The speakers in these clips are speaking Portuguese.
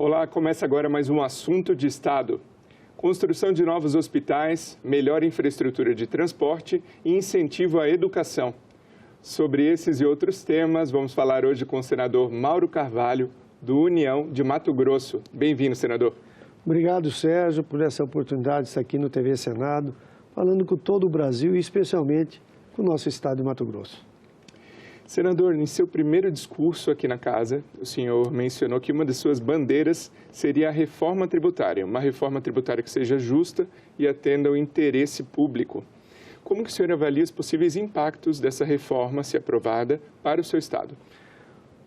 Olá, começa agora mais um Assunto de Estado. Construção de novos hospitais, melhor infraestrutura de transporte e incentivo à educação. Sobre esses e outros temas, vamos falar hoje com o senador Mauro Carvalho, do União de Mato Grosso. Bem-vindo, senador. Obrigado, Sérgio, por essa oportunidade de estar aqui no TV Senado, falando com todo o Brasil e especialmente com o nosso estado de Mato Grosso. Senador, em seu primeiro discurso aqui na casa, o senhor mencionou que uma de suas bandeiras seria a reforma tributária, uma reforma tributária que seja justa e atenda ao interesse público. Como que o senhor avalia os possíveis impactos dessa reforma, se aprovada, para o seu estado?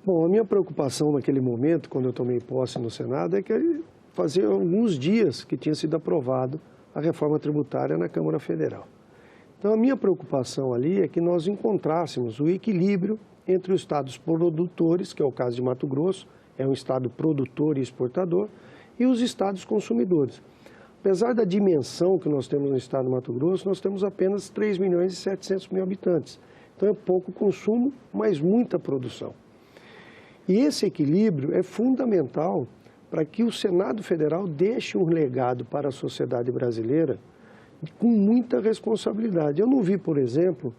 Bom, a minha preocupação naquele momento, quando eu tomei posse no Senado, é que fazia alguns dias que tinha sido aprovado a reforma tributária na Câmara Federal. Então, a minha preocupação ali é que nós encontrássemos o equilíbrio entre os estados produtores, que é o caso de Mato Grosso, é um estado produtor e exportador, e os estados consumidores. Apesar da dimensão que nós temos no estado de Mato Grosso, nós temos apenas 3 milhões e 700 mil habitantes. Então, é pouco consumo, mas muita produção. E esse equilíbrio é fundamental para que o Senado Federal deixe um legado para a sociedade brasileira com muita responsabilidade. Eu não vi, por exemplo,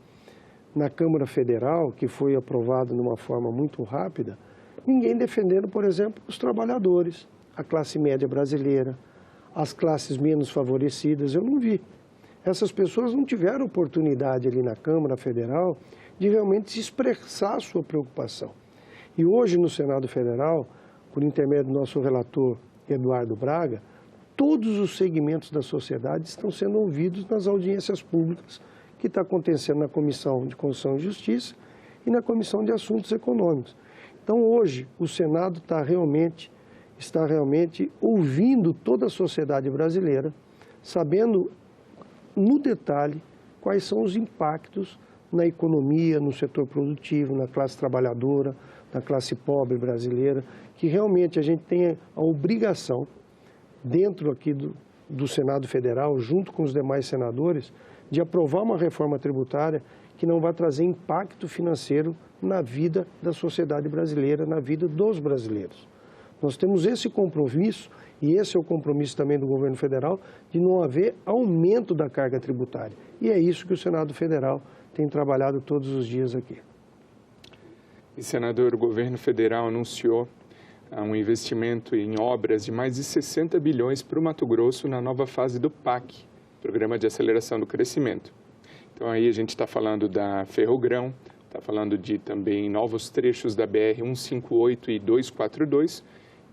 na Câmara Federal, que foi aprovado de uma forma muito rápida, ninguém defendendo, por exemplo, os trabalhadores, a classe média brasileira, as classes menos favorecidas. Eu não vi. Essas pessoas não tiveram oportunidade ali na Câmara Federal de realmente expressar a sua preocupação. E hoje no Senado Federal, por intermédio do nosso relator Eduardo Braga, todos os segmentos da sociedade estão sendo ouvidos nas audiências públicas que está acontecendo na Comissão de Constituição e Justiça e na Comissão de Assuntos Econômicos. Então, hoje, o Senado está realmente ouvindo toda a sociedade brasileira, sabendo no detalhe quais são os impactos na economia, no setor produtivo, na classe trabalhadora, na classe pobre brasileira, que realmente a gente tem a obrigação, dentro aqui do Senado Federal, junto com os demais senadores, de aprovar uma reforma tributária que não vai trazer impacto financeiro na vida da sociedade brasileira, na vida dos brasileiros. Nós temos esse compromisso, e esse é o compromisso também do governo federal, de não haver aumento da carga tributária. E é isso que o Senado Federal tem trabalhado todos os dias aqui. E, senador, o governo federal anunciou um investimento em obras de mais de 60 bilhões para o Mato Grosso na nova fase do PAC, Programa de Aceleração do Crescimento. Então aí a gente está falando da Ferrogrão, está falando de também novos trechos da BR-158 e 242,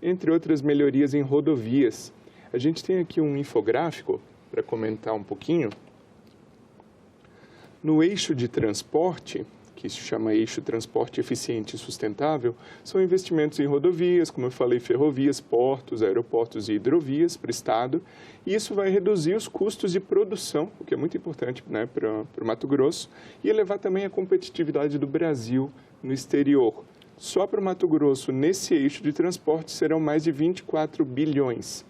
entre outras melhorias em rodovias. A gente tem aqui um infográfico para comentar um pouquinho. No eixo de transporte, que se chama Eixo Transporte Eficiente e Sustentável, são investimentos em rodovias, como eu falei, ferrovias, portos, aeroportos e hidrovias para o Estado. E isso vai reduzir os custos de produção, o que é muito importante, né, para o Mato Grosso, e elevar também a competitividade do Brasil no exterior. Só para o Mato Grosso, nesse eixo de transporte, serão mais de 24 bilhões.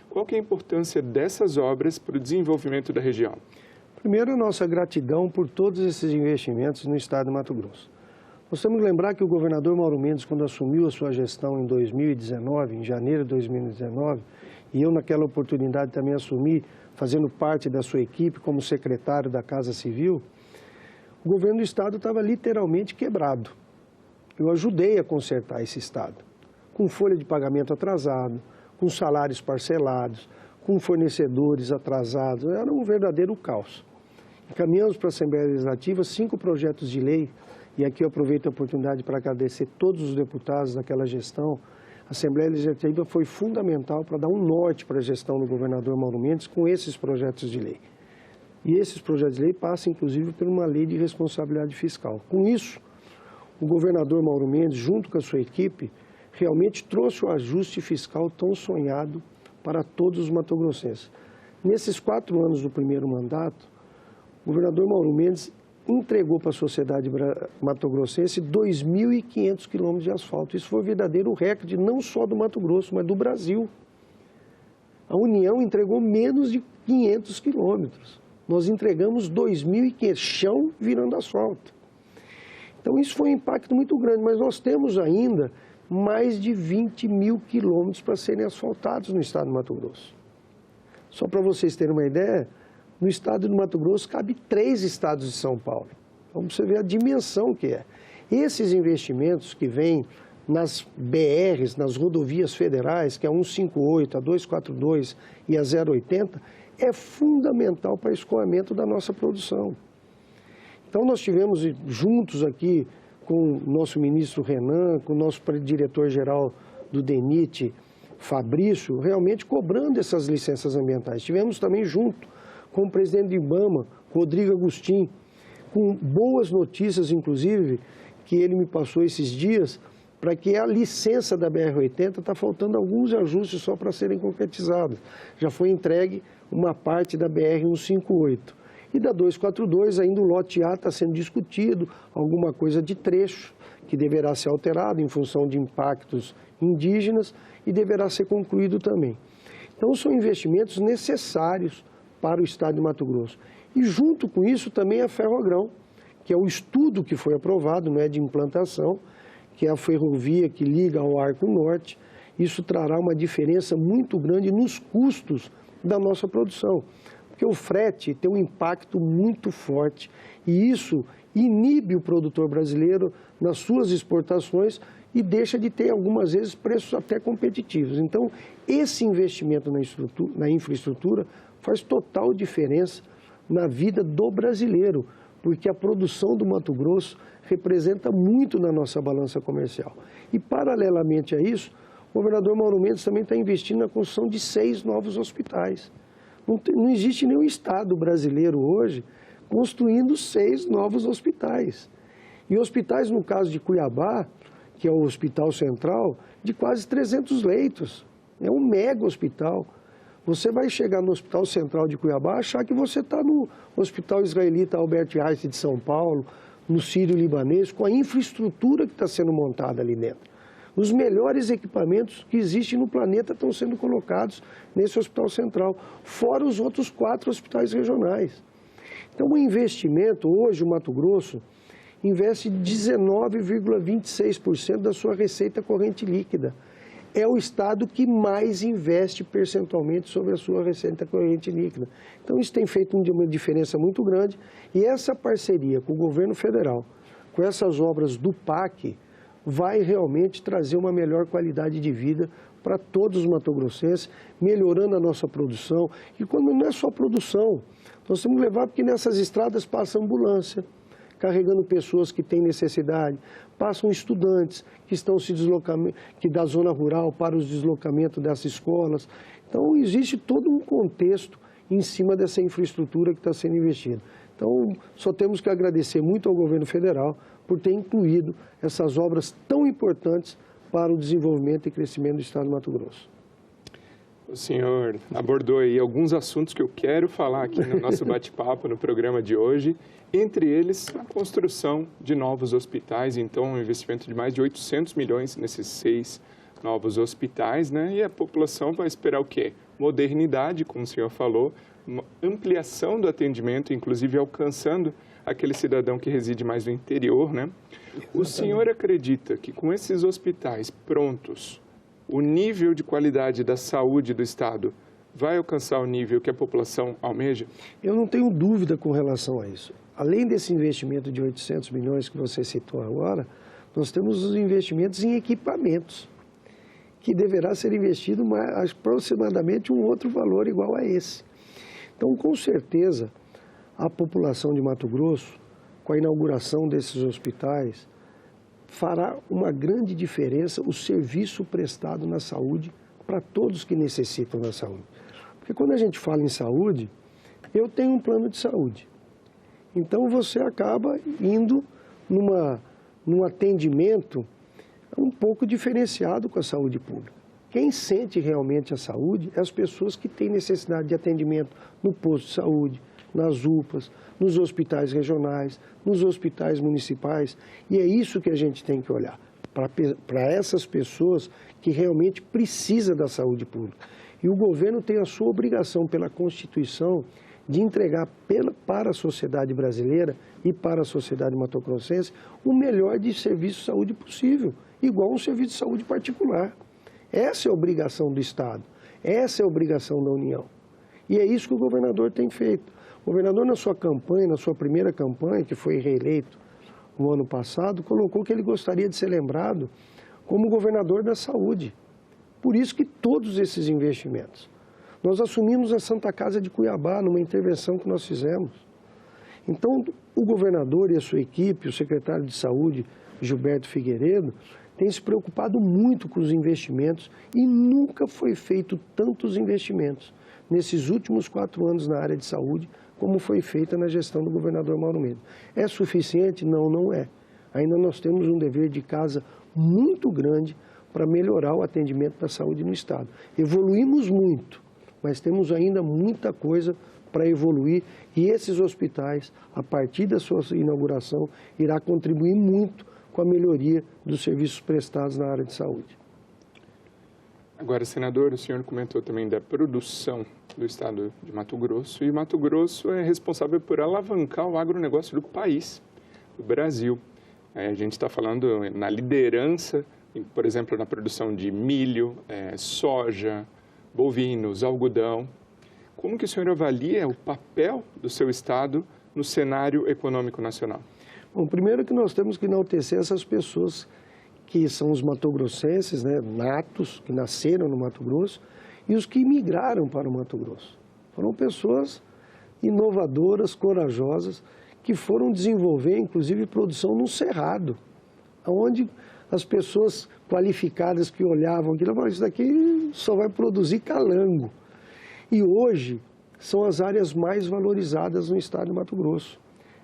Qual que é a importância dessas obras para o desenvolvimento da região? Primeiro, a nossa gratidão por todos esses investimentos no estado de Mato Grosso. Nós temos que lembrar que o governador Mauro Mendes, quando assumiu a sua gestão em 2019, em janeiro de 2019, e eu naquela oportunidade também assumi, fazendo parte da sua equipe como secretário da Casa Civil, o governo do estado estava literalmente quebrado. Eu ajudei a consertar esse estado, com folha de pagamento atrasado, com salários parcelados, com fornecedores atrasados, era um verdadeiro caos. Encaminhamos para a Assembleia Legislativa 5 projetos de lei, e aqui eu aproveito a oportunidade para agradecer todos os deputados daquela gestão. A Assembleia Legislativa foi fundamental para dar um norte para a gestão do governador Mauro Mendes com esses projetos de lei. E esses projetos de lei passam, inclusive, por uma lei de responsabilidade fiscal. Com isso, o governador Mauro Mendes, junto com a sua equipe, realmente trouxe o ajuste fiscal tão sonhado para todos os matogrossenses. Nesses 4 anos do primeiro mandato, o governador Mauro Mendes entregou para a sociedade matogrossense 2.500 quilômetros de asfalto. Isso foi um verdadeiro recorde, não só do Mato Grosso, mas do Brasil. A União entregou menos de 500 quilômetros. Nós entregamos 2.500, chão virando asfalto. Então, isso foi um impacto muito grande, mas nós temos ainda mais de 20 mil quilômetros para serem asfaltados no estado do Mato Grosso. Só para vocês terem uma ideia, no estado do Mato Grosso cabe 3 estados de São Paulo. Então você vê a dimensão que é. Esses investimentos que vêm nas BRs, nas rodovias federais, que é a 158, a 242 e a 080, é fundamental para o escoamento da nossa produção. Então nós tivemos juntos aqui com o nosso ministro Renan, com o nosso diretor-geral do DENIT, Fabrício, realmente cobrando essas licenças ambientais. Tivemos também junto com o presidente do IBAMA, Rodrigo Agostinho, com boas notícias, inclusive, que ele me passou esses dias, para que a licença da BR-80 está faltando alguns ajustes só para serem concretizados. Já foi entregue uma parte da BR-158. E da 242, ainda o lote A está sendo discutido, alguma coisa de trecho, que deverá ser alterado em função de impactos indígenas e deverá ser concluído também. Então, são investimentos necessários para o estado de Mato Grosso. E junto com isso também a Ferrogrão, que é o estudo que foi aprovado, não é de implantação, que é a ferrovia que liga ao Arco Norte. Isso trará uma diferença muito grande nos custos da nossa produção, porque o frete tem um impacto muito forte e isso inibe o produtor brasileiro nas suas exportações e deixa de ter, algumas vezes, preços até competitivos. Então, esse investimento na infraestrutura faz total diferença na vida do brasileiro, porque a produção do Mato Grosso representa muito na nossa balança comercial. E, paralelamente a isso, o governador Mauro Mendes também está investindo na construção de 6 novos hospitais. Não existe nenhum estado brasileiro hoje construindo 6 novos hospitais. E hospitais, no caso de Cuiabá, que é o Hospital Central, de quase 300 leitos. É um mega hospital. Você vai chegar no Hospital Central de Cuiabá e achar que você está no Hospital Israelita Albert Einstein de São Paulo, no Sírio-Libanês, com a infraestrutura que está sendo montada ali dentro. Os melhores equipamentos que existem no planeta estão sendo colocados nesse Hospital Central, fora os outros 4 hospitais regionais. Então, o investimento, hoje o Mato Grosso investe 19,26% da sua receita corrente líquida. É o estado que mais investe percentualmente sobre a sua receita corrente líquida. Então, isso tem feito uma diferença muito grande. E essa parceria com o governo federal, com essas obras do PAC, vai realmente trazer uma melhor qualidade de vida para todos os matogrossenses, melhorando a nossa produção. E quando não é só produção, nós temos que levar, porque nessas estradas passa ambulância, carregando pessoas que têm necessidade, passam estudantes que estão se deslocando, que da zona rural para os deslocamentos dessas escolas. Então, existe todo um contexto em cima dessa infraestrutura que está sendo investida. Então, só temos que agradecer muito ao governo federal por ter incluído essas obras tão importantes para o desenvolvimento e crescimento do estado do Mato Grosso. O senhor abordou aí alguns assuntos que eu quero falar aqui no nosso bate-papo no programa de hoje, entre eles a construção de novos hospitais, então um investimento de mais de 800 milhões nesses 6 novos hospitais, né? E a população vai esperar o quê? Modernidade, como o senhor falou, uma ampliação do atendimento, inclusive alcançando aquele cidadão que reside mais no interior, né? O senhor acredita que com esses hospitais prontos, o nível de qualidade da saúde do estado vai alcançar o nível que a população almeja? Eu não tenho dúvida com relação a isso. Além desse investimento de 800 milhões que você citou agora, nós temos os investimentos em equipamentos, que deverá ser investido aproximadamente um outro valor igual a esse. Então, com certeza, a população de Mato Grosso, com a inauguração desses hospitais, fará uma grande diferença o serviço prestado na saúde para todos que necessitam da saúde. Porque quando a gente fala em saúde, eu tenho um plano de saúde. Então você acaba indo num atendimento um pouco diferenciado com a saúde pública. Quem sente realmente a saúde é as pessoas que têm necessidade de atendimento no posto de saúde, nas UPAs, nos hospitais regionais, nos hospitais municipais. E é isso que a gente tem que olhar, para essas pessoas que realmente precisam da saúde pública. E o governo tem a sua obrigação pela Constituição de entregar para a sociedade brasileira e para a sociedade matogrossense o melhor de serviço de saúde possível, igual um serviço de saúde particular. Essa é a obrigação do Estado, essa é a obrigação da União. E é isso que o governador tem feito. O governador, na sua campanha, na sua primeira campanha, que foi reeleito no ano passado, colocou que ele gostaria de ser lembrado como governador da saúde. Por isso que todos esses investimentos. Nós assumimos a Santa Casa de Cuiabá numa intervenção que nós fizemos. Então, o governador e a sua equipe, o secretário de Saúde, Gilberto Figueiredo, tem se preocupado muito com os investimentos e nunca foi feito tantos investimentos nesses últimos 4 anos na área de saúde como foi feita na gestão do governador Mauro Mendes. É suficiente? Não, não é. Ainda nós temos um dever de casa muito grande para melhorar o atendimento da saúde no Estado. Evoluímos muito, mas temos ainda muita coisa para evoluir e esses hospitais, a partir da sua inauguração, irá contribuir muito com a melhoria dos serviços prestados na área de saúde. Agora, senador, o senhor comentou também da produção do estado de Mato Grosso, e Mato Grosso é responsável por alavancar o agronegócio do país, do Brasil. A gente está falando na liderança, por exemplo, na produção de milho, soja, bovinos, algodão. Como que o senhor avalia o papel do seu estado no cenário econômico nacional? Bom, primeiro que nós temos que enaltecer essas pessoas que são os matogrossenses, né, natos, que nasceram no Mato Grosso, e os que migraram para o Mato Grosso. Foram pessoas inovadoras, corajosas, que foram desenvolver, inclusive, produção no Cerrado, onde as pessoas qualificadas que olhavam aquilo falavam, isso daqui só vai produzir calango. E hoje são as áreas mais valorizadas no estado de Mato Grosso.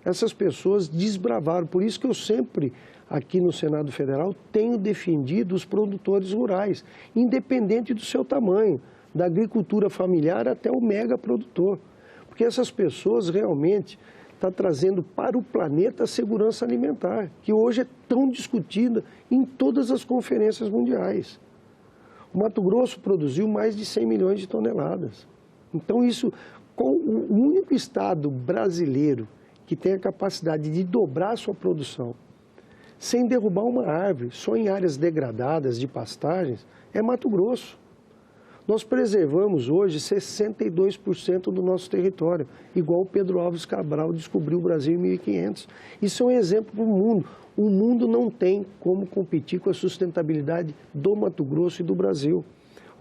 Essas pessoas desbravaram, por isso que eu sempre, aqui no Senado Federal, tenho defendido os produtores rurais, independente do seu tamanho, da agricultura familiar até o mega produtor. Porque essas pessoas realmente estão trazendo para o planeta a segurança alimentar, que hoje é tão discutida em todas as conferências mundiais. O Mato Grosso produziu mais de 100 milhões de toneladas. Então isso, o único estado brasileiro que tem a capacidade de dobrar a sua produção sem derrubar uma árvore, só em áreas degradadas de pastagens, é Mato Grosso. Nós preservamos hoje 62% do nosso território, igual o Pedro Álvares Cabral descobriu o Brasil em 1500. Isso é um exemplo para o mundo. O mundo não tem como competir com a sustentabilidade do Mato Grosso e do Brasil.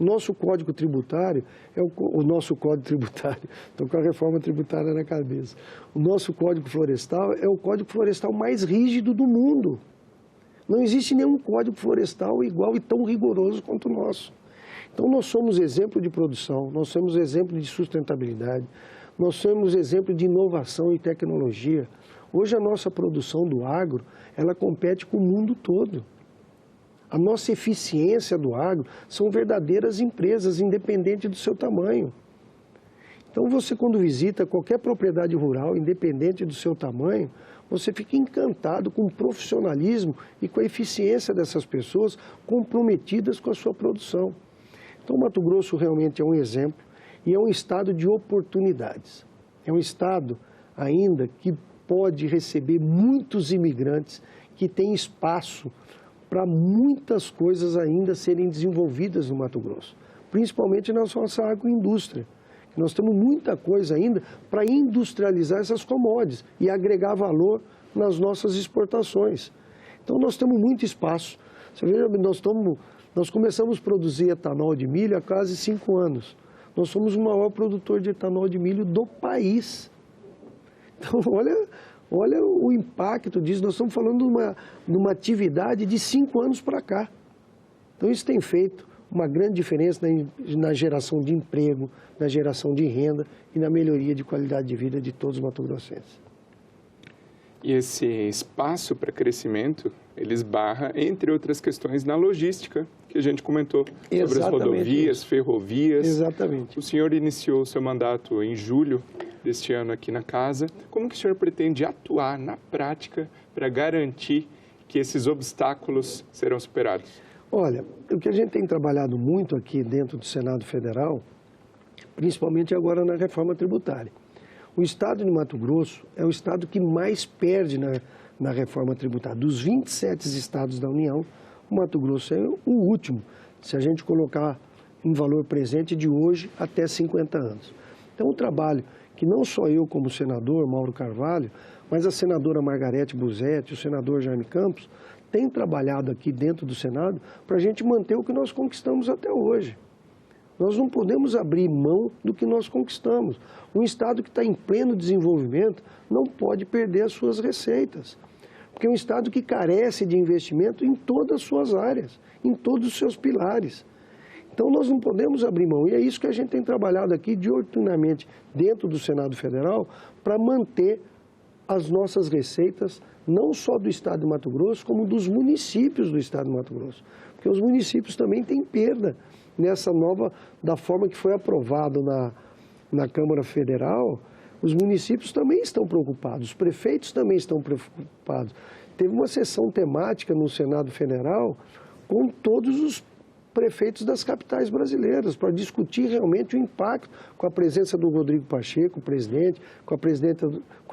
O nosso Código Tributário, estou com a reforma tributária na cabeça. O nosso Código Florestal é o Código Florestal mais rígido do mundo. Não existe nenhum Código Florestal igual e tão rigoroso quanto o nosso. Então, nós somos exemplo de produção, nós somos exemplo de sustentabilidade, nós somos exemplo de inovação e tecnologia. Hoje, a nossa produção do agro, ela compete com o mundo todo. A nossa eficiência do agro são verdadeiras empresas, independente do seu tamanho. Então, você quando visita qualquer propriedade rural, independente do seu tamanho, você fica encantado com o profissionalismo e com a eficiência dessas pessoas comprometidas com a sua produção. Então, o Mato Grosso realmente é um exemplo e é um estado de oportunidades. É um estado ainda que pode receber muitos imigrantes, que tem espaço para muitas coisas ainda serem desenvolvidas no Mato Grosso, principalmente na nossa agroindústria. Nós temos muita coisa ainda para industrializar essas commodities e agregar valor nas nossas exportações. Então, nós temos muito espaço. Você veja, nós começamos a produzir etanol de milho há quase 5 anos. Nós somos o maior produtor de etanol de milho do país. Então, olha o impacto disso. Nós estamos falando de uma atividade de 5 anos para cá. Então, isso tem feito uma grande diferença na geração de emprego, na geração de renda e na melhoria de qualidade de vida de todos os mato-grossenses. E esse espaço para crescimento, ele esbarra, entre outras questões, na logística, que a gente comentou, sobre as rodovias, isso. Ferrovias. Exatamente. O senhor iniciou o seu mandato em julho deste ano aqui na Casa. Como que o senhor pretende atuar na prática para garantir que esses obstáculos serão superados? Olha, o que a gente tem trabalhado muito aqui dentro do Senado Federal, principalmente agora na reforma tributária. O estado de Mato Grosso é o estado que mais perde na reforma tributária. Dos 27 estados da União, o Mato Grosso é o último, se a gente colocar em valor presente de hoje até 50 anos. Então, o trabalho que não só eu como senador, Mauro Carvalho, mas a senadora Margarete Busetti, o senador Jaime Campos, têm trabalhado aqui dentro do Senado para a gente manter o que nós conquistamos até hoje. Nós não podemos abrir mão do que nós conquistamos. Um estado que está em pleno desenvolvimento não pode perder as suas receitas. Porque é um estado que carece de investimento em todas as suas áreas, em todos os seus pilares. Então, nós não podemos abrir mão. E é isso que a gente tem trabalhado aqui diuturnamente dentro do Senado Federal para manter as nossas receitas, não só do estado de Mato Grosso, como dos municípios do estado de Mato Grosso. Porque os municípios também têm perda nessa nova, da forma que foi aprovado na Câmara Federal. Os municípios também estão preocupados, os prefeitos também estão preocupados. Teve uma sessão temática no Senado Federal com todos os prefeitos das capitais brasileiras, para discutir realmente o impacto, com a presença do Rodrigo Pacheco, o presidente, com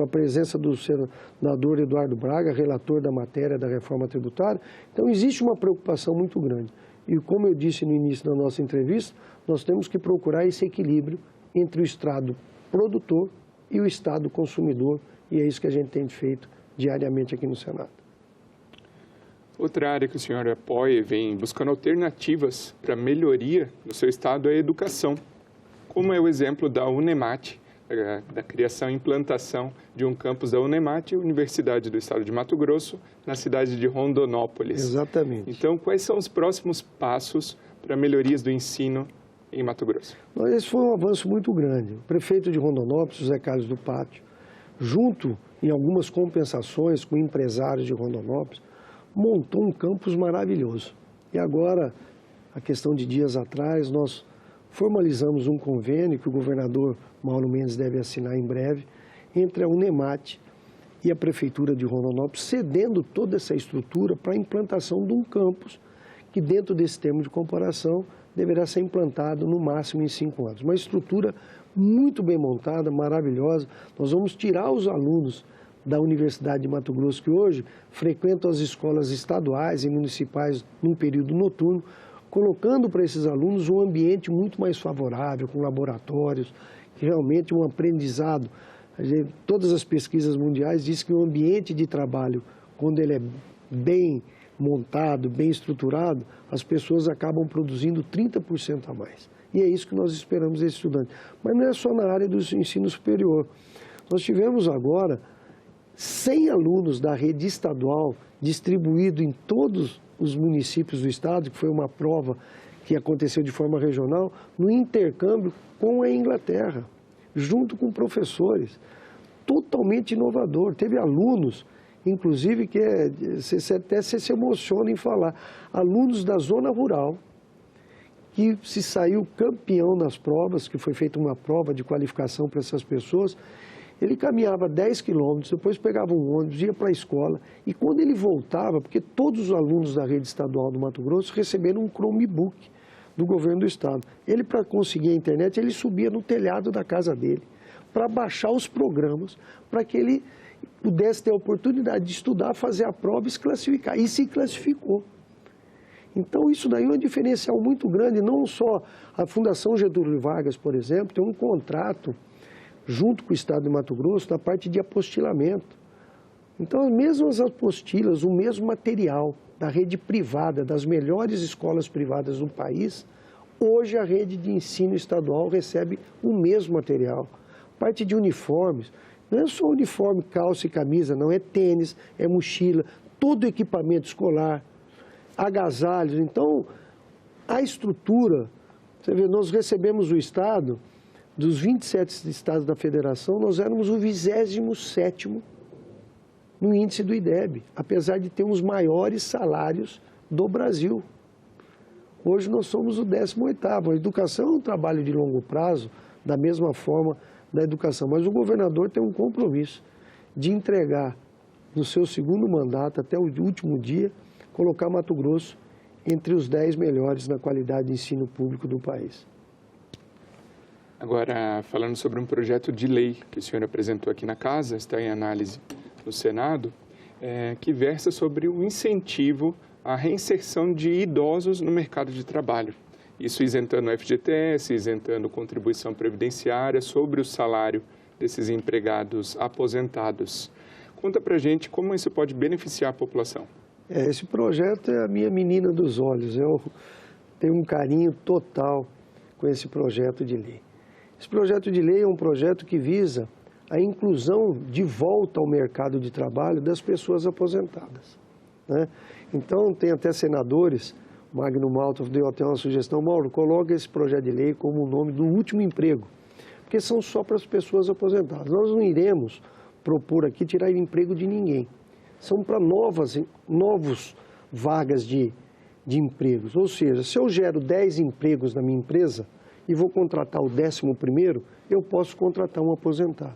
a presença do senador Eduardo Braga, relator da matéria da reforma tributária. Então, existe uma preocupação muito grande. E como eu disse no início da nossa entrevista, nós temos que procurar esse equilíbrio entre o Estado produtor e o Estado consumidor, e é isso que a gente tem feito diariamente aqui no Senado. Outra área que o senhor apoia e vem buscando alternativas para melhoria no seu estado é a educação, como é o exemplo da Unemat, da criação e implantação de um campus da Unemat, Universidade do Estado de Mato Grosso, na cidade de Rondonópolis. Exatamente. Então, quais são os próximos passos para melhorias do ensino em Mato Grosso? Esse foi um avanço muito grande. O prefeito de Rondonópolis, José Carlos do Pátio, junto em algumas compensações com empresários de Rondonópolis, montou um campus maravilhoso. E agora, a questão de dias atrás, nós formalizamos um convênio que o governador Mauro Mendes deve assinar em breve, entre a Unemat e a Prefeitura de Rondonópolis, cedendo toda essa estrutura para a implantação de um campus que, dentro desse termo de comparação, deverá ser implantado no máximo em 5 anos. Uma estrutura muito bem montada, maravilhosa. Nós vamos tirar os alunos da Universidade de Mato Grosso, que hoje frequentam as escolas estaduais e municipais num período noturno, colocando para esses alunos um ambiente muito mais favorável, com laboratórios, que realmente um aprendizado. Todas as pesquisas mundiais dizem que o ambiente de trabalho, quando ele é bem montado, bem estruturado, as pessoas acabam produzindo 30% a mais. E é isso que nós esperamos desse estudante. Mas não é só na área do ensino superior. Nós tivemos agora 100 alunos da rede estadual distribuídos em todos os municípios do estado, que foi uma prova que aconteceu de forma regional, no intercâmbio com a Inglaterra, junto com professores. Totalmente inovador. Teve alunos, inclusive, que você até se emociona em falar, alunos da zona rural, que se saiu campeão nas provas, que foi feita uma prova de qualificação para essas pessoas. Ele caminhava 10 quilômetros, depois pegava um ônibus, ia para a escola, e quando ele voltava, porque todos os alunos da rede estadual do Mato Grosso receberam um Chromebook do governo do estado. Ele, para conseguir a internet, ele subia no telhado da casa dele, para baixar os programas, para que ele pudesse ter a oportunidade de estudar, fazer a prova e se classificar. E se classificou. Então, isso daí é um diferencial muito grande. Não só a Fundação Getúlio Vargas, por exemplo, tem um contrato junto com o estado de Mato Grosso na parte de apostilamento. Então, as mesmas apostilas, o mesmo material da rede privada, das melhores escolas privadas do país, hoje a rede de ensino estadual recebe o mesmo material. Parte de uniformes, não é só uniforme, calça e camisa, não, é tênis, é mochila, todo equipamento escolar, agasalhos. Então, a estrutura, você vê, nós recebemos o estado, dos 27 estados da federação, nós éramos o 27º no índice do IDEB, apesar de ter os maiores salários do Brasil. Hoje nós somos o 18º. A educação é um trabalho de longo prazo, da mesma forma da educação, mas o governador tem um compromisso de entregar, no seu segundo mandato, até o último dia, colocar Mato Grosso entre os 10 melhores na qualidade de ensino público do país. Agora, falando sobre um projeto de lei que o senhor apresentou aqui na Casa, está em análise no Senado, que versa sobre o incentivo à reinserção de idosos no mercado de trabalho. Isso isentando o FGTS, isentando contribuição previdenciária sobre o salário desses empregados aposentados. Conta pra gente como isso pode beneficiar a população. Esse projeto é a minha menina dos olhos. Eu tenho um carinho total com esse projeto de lei. Esse projeto de lei é um projeto que visa a inclusão de volta ao mercado de trabalho das pessoas aposentadas, né? Então, tem até senadores, Magno Malta deu até uma sugestão: Mauro, coloca esse projeto de lei como o nome do último emprego, porque são só para as pessoas aposentadas. Nós não iremos propor aqui tirar emprego de ninguém. São para novas vagas de empregos. Ou seja, se eu gero 10 empregos na minha empresa e vou contratar o 11º, eu posso contratar um aposentado.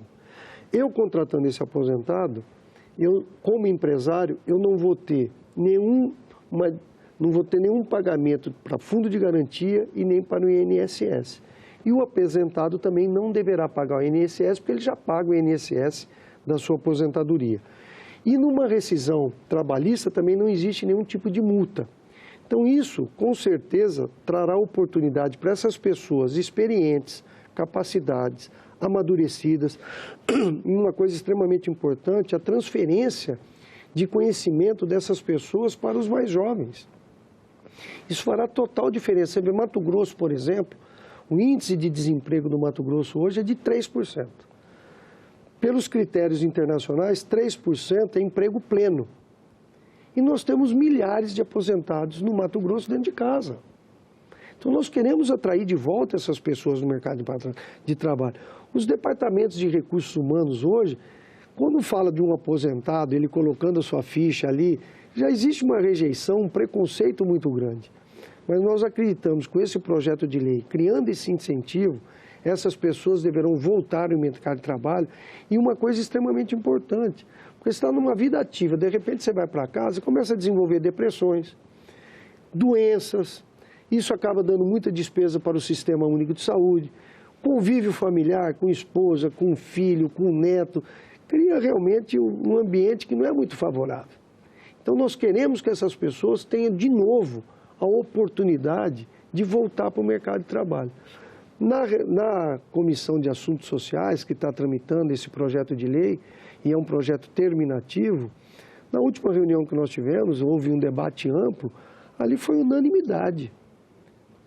Eu contratando esse aposentado, como empresário, eu não vou ter nenhum pagamento para fundo de garantia e nem para o INSS. E o aposentado também não deverá pagar o INSS, porque ele já paga o INSS da sua aposentadoria. E numa rescisão trabalhista também não existe nenhum tipo de multa. Então isso, com certeza, trará oportunidade para essas pessoas experientes, capacidades, amadurecidas. E uma coisa extremamente importante, a transferência de conhecimento dessas pessoas para os mais jovens. Isso fará total diferença. Você vê Mato Grosso, por exemplo, o índice de desemprego do Mato Grosso hoje é de 3%. Pelos critérios internacionais, 3% é emprego pleno. E nós temos milhares de aposentados no Mato Grosso dentro de casa. Então, nós queremos atrair de volta essas pessoas no mercado de trabalho. Os departamentos de recursos humanos hoje, quando fala de um aposentado, ele colocando a sua ficha ali, já existe uma rejeição, um preconceito muito grande. Mas nós acreditamos que com esse projeto de lei, criando esse incentivo, essas pessoas deverão voltar ao mercado de trabalho. E uma coisa extremamente importante, porque você está numa vida ativa, de repente você vai para casa e começa a desenvolver depressões, doenças, isso acaba dando muita despesa para o Sistema Único de Saúde, convívio familiar com esposa, com filho, com neto, cria realmente um ambiente que não é muito favorável. Então nós queremos que essas pessoas tenham de novo a oportunidade de voltar para o mercado de trabalho. Na Comissão de Assuntos Sociais, que está tramitando esse projeto de lei, e é um projeto terminativo, na última reunião que nós tivemos, houve um debate amplo, ali foi unanimidade.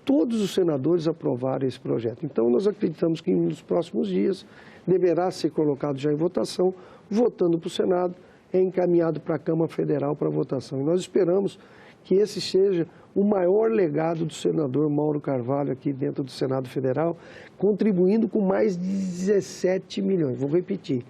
Todos os senadores aprovaram esse projeto. Então, nós acreditamos que nos próximos dias deverá ser colocado já em votação, votando para o Senado, é encaminhado para a Câmara Federal para votação. E nós esperamos que esse seja o maior legado do senador Mauro Carvalho aqui dentro do Senado Federal, contribuindo com mais de 17 milhões. Vou repetir,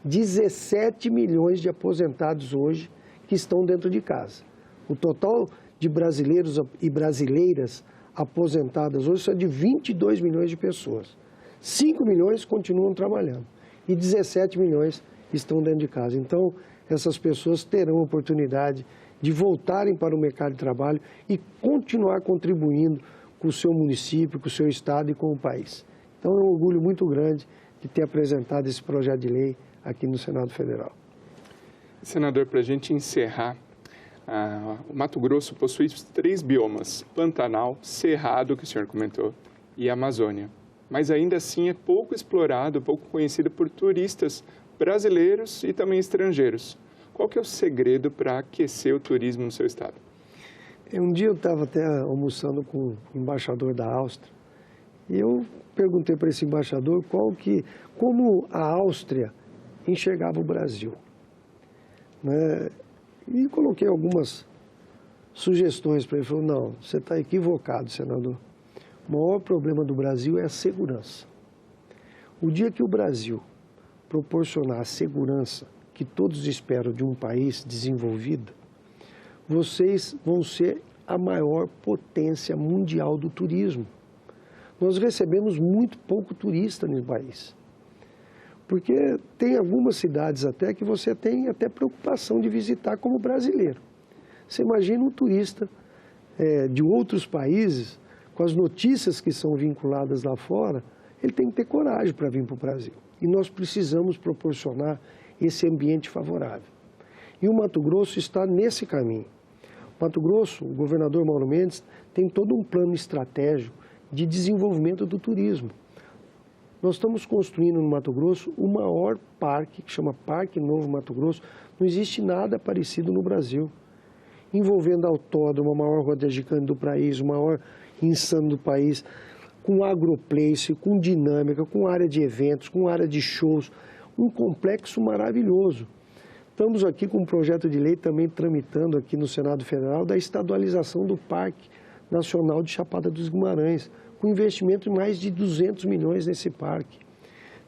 17 milhões de aposentados hoje que estão dentro de casa. O total de brasileiros e brasileiras aposentadas hoje é de 22 milhões de pessoas. 5 milhões continuam trabalhando e 17 milhões estão dentro de casa. Então, essas pessoas terão a oportunidade de voltarem para o mercado de trabalho e continuar contribuindo com o seu município, com o seu estado e com o país. Então, é um orgulho muito grande de ter apresentado esse projeto de lei aqui no Senado Federal. Senador, para a gente encerrar, o Mato Grosso possui 3 biomas: Pantanal, Cerrado, que o senhor comentou, e Amazônia. Mas ainda assim é pouco explorado, pouco conhecido por turistas brasileiros e também estrangeiros. Qual que é o segredo para aquecer o turismo no seu estado? Um dia eu estava até almoçando com o embaixador da Áustria e eu perguntei para esse embaixador como a Áustria enxergava o Brasil, né? E coloquei algumas sugestões para ele. Ele falou: não, você está equivocado, senador. O maior problema do Brasil é a segurança. O dia que o Brasil proporcionar a segurança que todos esperam de um país desenvolvido, vocês vão ser a maior potência mundial do turismo. Nós recebemos muito pouco turista no país. Porque tem algumas cidades até que você tem até preocupação de visitar como brasileiro. Você imagina um turista de outros países, com as notícias que são vinculadas lá fora, ele tem que ter coragem para vir para o Brasil. E nós precisamos proporcionar esse ambiente favorável. E o Mato Grosso está nesse caminho. O Mato Grosso, o governador Mauro Mendes, tem todo um plano estratégico de desenvolvimento do turismo. Nós estamos construindo no Mato Grosso o maior parque, que chama Parque Novo Mato Grosso. Não existe nada parecido no Brasil. Envolvendo autódromo, a maior roda gigante do país, o maior insano do país, com agroplace, com dinâmica, com área de eventos, com área de shows, um complexo maravilhoso. Estamos aqui com um projeto de lei também tramitando aqui no Senado Federal da estadualização do Parque Nacional de Chapada dos Guimarães, com investimento de mais de 200 milhões nesse parque.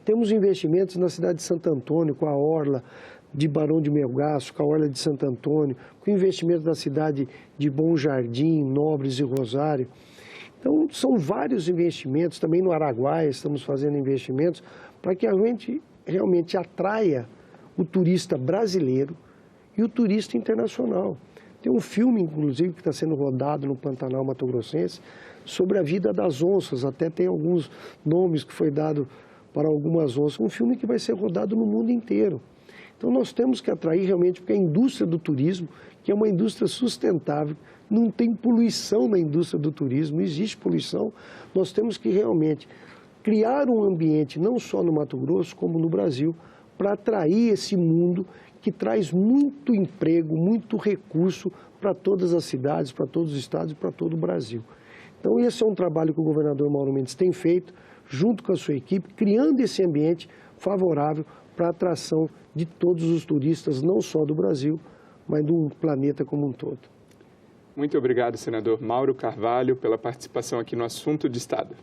Temos investimentos na cidade de Santo Antônio, com a Orla de Barão de Melgaço, com a Orla de Santo Antônio, com investimento na cidade de Bom Jardim, Nobres e Rosário. Então, são vários investimentos, também no Araguaia estamos fazendo investimentos, para que a gente realmente atraia o turista brasileiro e o turista internacional. Tem um filme, inclusive, que está sendo rodado no Pantanal Mato Grossense, sobre a vida das onças, até tem alguns nomes que foi dado para algumas onças. Um filme que vai ser rodado no mundo inteiro. Então, nós temos que atrair realmente, porque a indústria do turismo, que é uma indústria sustentável, não tem poluição na indústria do turismo, não existe poluição. Nós temos que realmente criar um ambiente, não só no Mato Grosso, como no Brasil, para atrair esse mundo que traz muito emprego, muito recurso para todas as cidades, para todos os estados e para todo o Brasil. Então, esse é um trabalho que o governador Mauro Mendes tem feito, junto com a sua equipe, criando esse ambiente favorável para a atração de todos os turistas, não só do Brasil, mas do planeta como um todo. Muito obrigado, senador Mauro Carvalho, pela participação aqui no Assunto de Estado.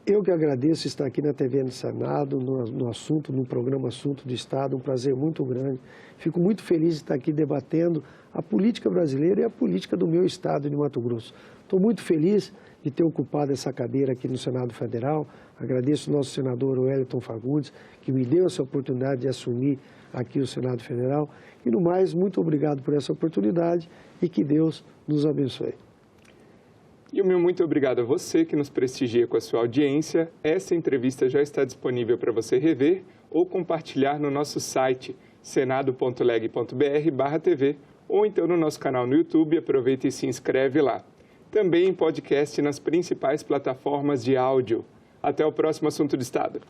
Eu que agradeço estar aqui na TV do Senado, no programa Assunto de Estado, um prazer muito grande. Fico muito feliz de estar aqui debatendo a política brasileira e a política do meu estado de Mato Grosso. Estou muito feliz de ter ocupado essa cadeira aqui no Senado Federal. Agradeço ao nosso senador Wellington Fagundes, que me deu essa oportunidade de assumir aqui o Senado Federal. E, no mais, muito obrigado por essa oportunidade e que Deus nos abençoe. E o meu muito obrigado a você que nos prestigia com a sua audiência. Essa entrevista já está disponível para você rever ou compartilhar no nosso site senado.leg.br/tv ou então no nosso canal no YouTube. Aproveita e se inscreve lá. Também em podcast nas principais plataformas de áudio. Até o próximo Assunto de Estado.